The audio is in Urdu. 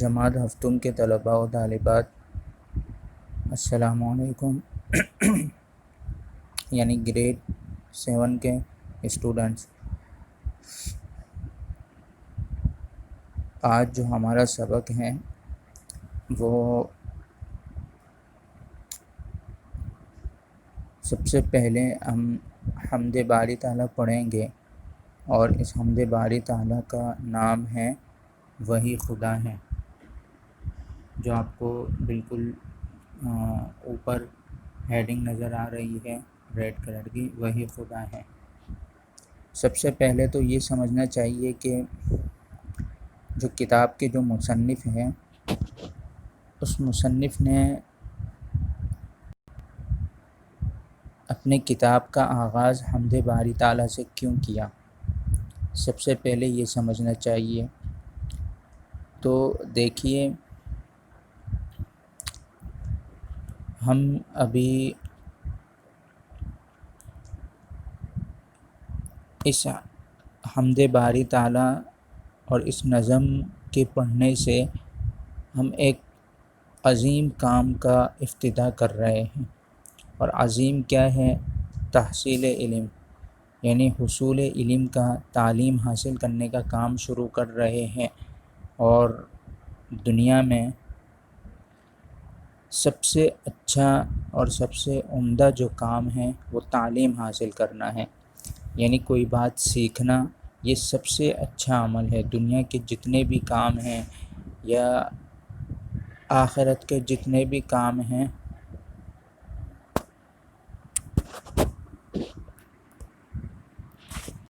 جماعت ہفتم کے طلباء و طالبات السلام علیکم یعنی گریڈ 7 کے اسٹوڈنٹس، آج جو ہمارا سبق ہے وہ سب سے پہلے ہم حمد باری تعالیٰ پڑھیں گے، اور اس حمد باری تعالیٰ کا نام ہے وہی خدا ہے، جو آپ کو بالکل اوپر ہیڈنگ نظر آ رہی ہے ریڈ کلر کی، وہی خدا ہے۔ سب سے پہلے تو یہ سمجھنا چاہیے کہ جو کتاب کے جو مصنف ہیں اس مصنف نے اپنے کتاب کا آغاز حمد باری تعالیٰ سے کیوں کیا، سب سے پہلے یہ سمجھنا چاہیے۔ تو دیکھیے، ہم ابھی اس حمد باری تعالیٰ اور اس نظم کے پڑھنے سے ہم ایک عظیم کام کا افتتاح کر رہے ہیں، اور عظیم کیا ہے؟ تحصیل علم، یعنی حصول علم کا، تعلیم حاصل کرنے کا کام شروع کر رہے ہیں۔ اور دنیا میں سب سے اچھا اور سب سے عمدہ جو کام ہے وہ تعلیم حاصل کرنا ہے، یعنی کوئی بات سیکھنا، یہ سب سے اچھا عمل ہے۔ دنیا کے جتنے بھی کام ہیں یا آخرت کے جتنے بھی کام ہیں